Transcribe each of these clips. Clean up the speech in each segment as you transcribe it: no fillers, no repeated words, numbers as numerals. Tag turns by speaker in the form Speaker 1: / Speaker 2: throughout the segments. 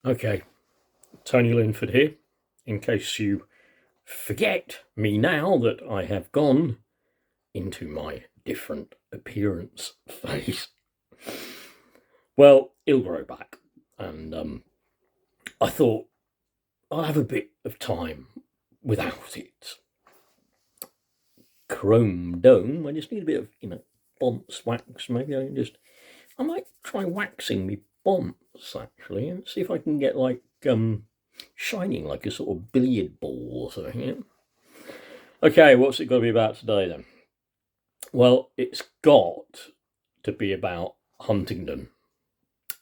Speaker 1: Okay, Tony Linford here. In case you forget me now that I have gone into my different appearance phase. Well, it'll grow back, and I thought I'll have a bit of time without it. Chrome dome. I just need a bit of, bonce wax. Maybe I might try waxing me bonce actually, and see if I can get shining like a sort of billiard ball or something. Yeah? Okay, what's it got to be about today then? Well, it's got to be about Huntingdon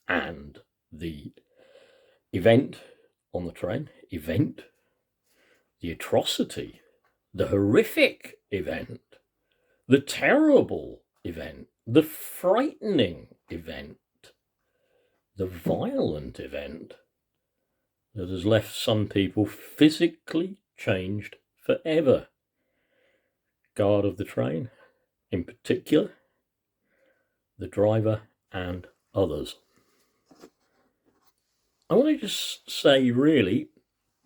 Speaker 1: and the event on the train, the atrocity, the horrific event, the terrible event, the frightening event, the violent event that has left some people physically changed forever. Guard of the train, in particular, the driver and others. I want to just say, really,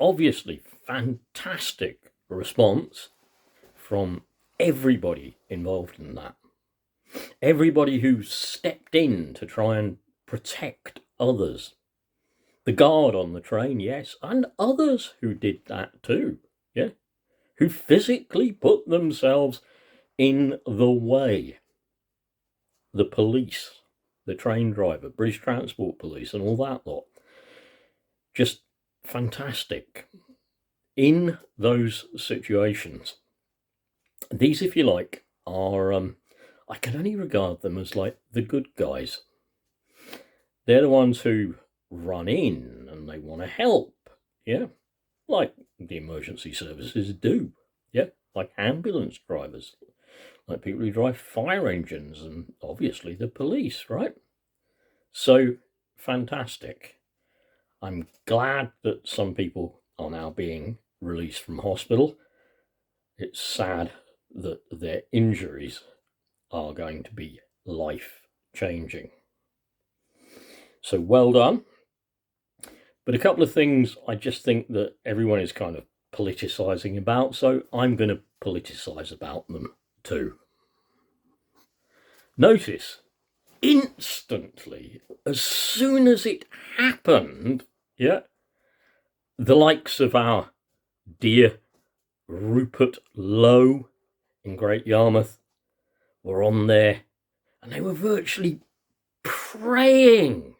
Speaker 1: obviously, fantastic response from everybody involved in that. Everybody who stepped in to try and protect others. The guard on the train, yes, and others who did that too, yeah, who physically put themselves in the way. The police, the train driver, British Transport Police, and all that lot. Just fantastic. In those situations, these, if you like, are, I can only regard them as like the good guys. They're the ones who run in and they want to help, yeah, like the emergency services do, yeah, like ambulance drivers, like people who drive fire engines, and obviously the police, right? So fantastic. I'm glad that some people are now being released from hospital. It's sad that their injuries are going to be life-changing. So well done. But a couple of things I just think that everyone is kind of politicising about, so I'm going to politicise about them too. Notice, instantly, as soon as it happened, yeah, the likes of our dear Rupert Lowe in Great Yarmouth were on there, and they were virtually praying.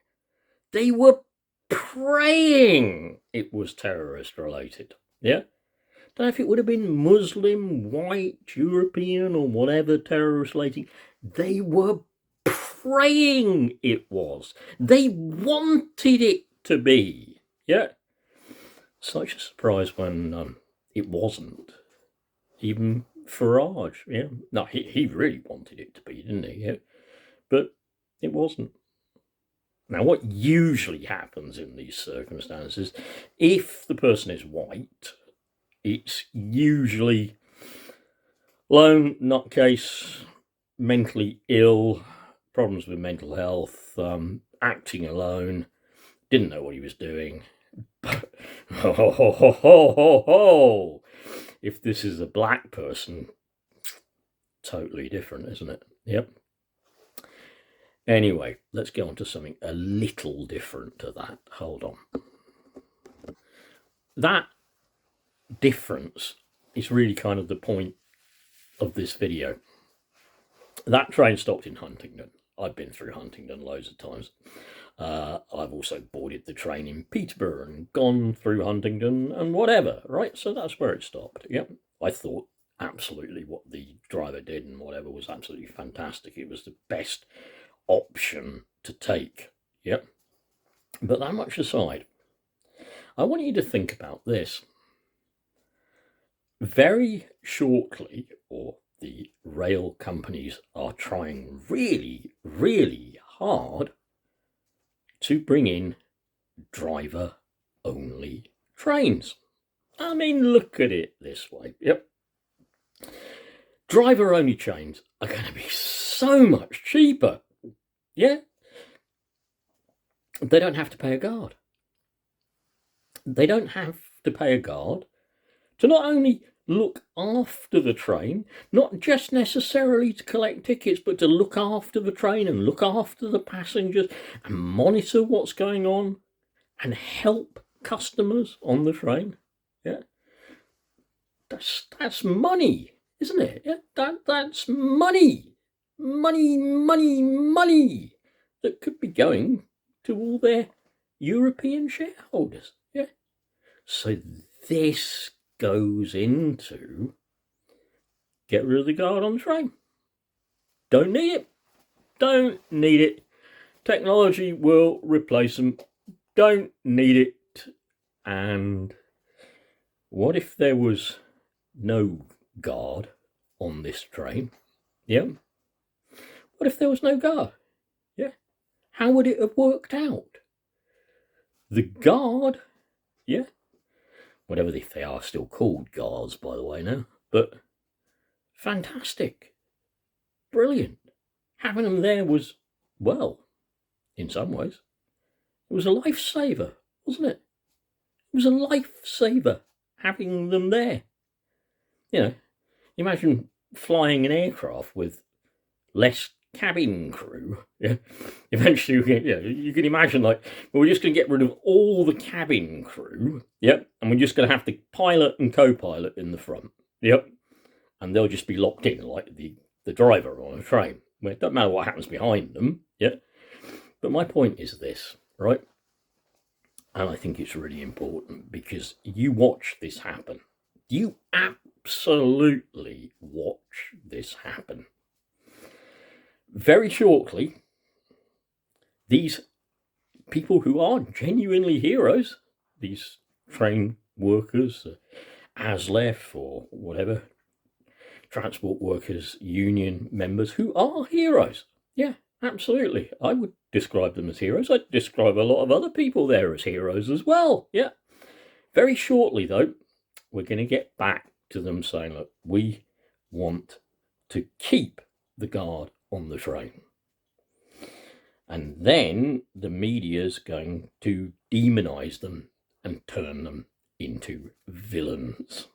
Speaker 1: They were praying it was terrorist related. Yeah? Don't know if it would have been Muslim, white, European, or whatever terrorist related. They were praying it was. They wanted it to be. Yeah? Such a surprise when it wasn't. Even Farage, yeah. No, he really wanted it to be, didn't he? Yeah. But it wasn't. Now, what usually happens in these circumstances, if the person is white, it's usually lone nutcase, mentally ill, problems with mental health, acting alone, didn't know what he was doing. But, if this is a black person, totally different, isn't it? Yep. Anyway, let's get on to something a little different to that. Hold on. That difference is really kind of the point of this video. That train stopped in Huntingdon. I've been through Huntingdon loads of times. I've also boarded the train in Peterborough and gone through Huntingdon and whatever, right? So that's where it stopped. Yep. I thought absolutely what the driver did and whatever was absolutely fantastic. It was the best option to take. Yep. But that much aside, I want you to think about this. Very shortly, or the rail companies are trying really, really hard to bring in driver-only trains. I mean, look at it this way. Yep. Driver-only trains are going to be so much cheaper. Yeah. They don't have to pay a guard. They don't have to pay a guard to not only look after the train, not just necessarily to collect tickets, but to look after the train and look after the passengers and monitor what's going on and help customers on the train. Yeah, that's money, isn't it? Yeah, that's money, money that could be going to all their European shareholders. Yeah, so this goes into get rid of the guard on the train. Don't need it. Don't need it. Technology will replace them. Don't need it. And what if there was no guard on this train? Yeah. What if there was no guard? Yeah. How would it have worked out? The guard, yeah. Whatever if they are still called guards, by the way, now. But fantastic. Brilliant. Having them there was, well, in some ways, it was a lifesaver, wasn't it? It was a lifesaver having them there. You know, imagine flying an aircraft with less cabin crew. Yeah, eventually you can imagine like, well, we're just going to get rid of all the cabin crew. Yep, and we're just going to have the pilot and co-pilot in the front. Yep, and they'll just be locked in like the driver on a train. Well, it doesn't matter what happens behind them. Yeah, but my point is this, right? And I think it's really important because you watch this happen. You absolutely watch this happen. Very shortly, these people who are genuinely heroes, these train workers, ASLEF or whatever, transport workers union members who are heroes. Yeah, absolutely. I would describe them as heroes. I'd describe a lot of other people there as heroes as well. Yeah. Very shortly, though, we're going to get back to them saying, look, we want to keep the guard on the train. And then the media's going to demonize them and turn them into villains.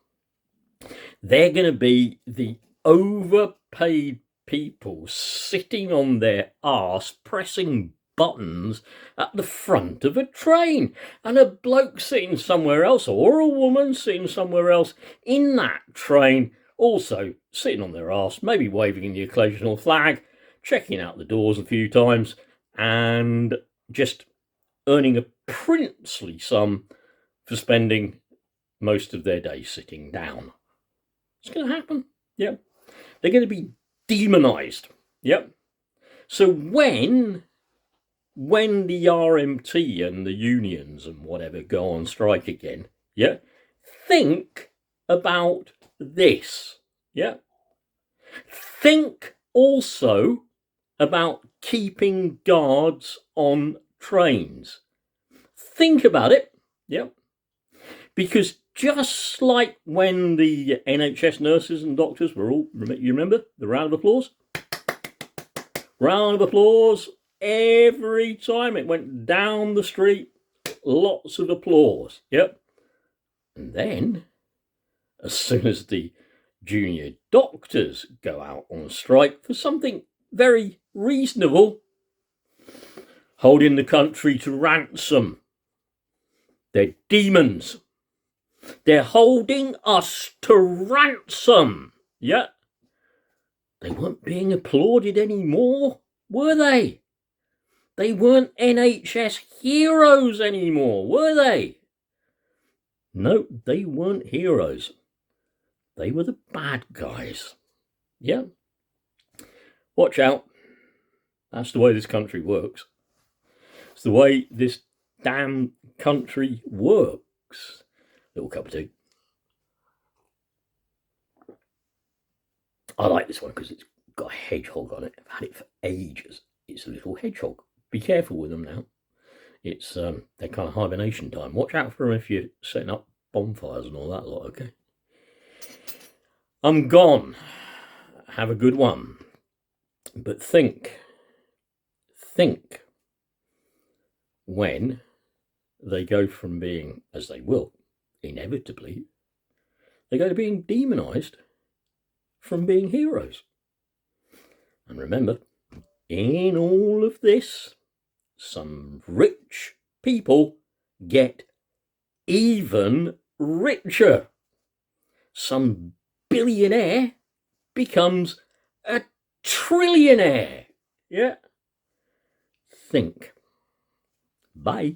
Speaker 1: They're going to be the overpaid people sitting on their arse pressing buttons at the front of a train, and a bloke sitting somewhere else or a woman sitting somewhere else in that train also sitting on their arse, maybe waving the occasional flag, checking out the doors a few times, and just earning a princely sum for spending most of their day sitting down. It's going to happen. Yep. They're going to be demonized. Yep. So when the RMT and the unions and whatever go on strike again, yeah, think about this. Yeah. Think also about keeping guards on trains. Think about it. Yeah. Because just like when the NHS nurses and doctors were all, you remember the round of applause? Round of applause every time it went down the street, lots of applause. Yep. And then, as soon as the junior doctors go out on strike for something very reasonable, holding the country to ransom. They're demons. They're holding us to ransom. Yeah. They weren't being applauded anymore, were they? They weren't NHS heroes anymore, were they? No, they weren't heroes. They were the bad guys. Yeah. Watch out. That's the way this country works. It's the way this damn country works. Little cup of tea. I like this one because it's got a hedgehog on it. I've had it for ages. It's a little hedgehog. Be careful with them now. It's their kind of hibernation time. Watch out for them if you're setting up bonfires and all that lot, okay? I'm gone. Have a good one. But think when they go from being, as they will, inevitably, they go to being demonized from being heroes. And remember, in all of this, some rich people get even richer. Some billionaire becomes a trillionaire. Yeah. Think. Bye.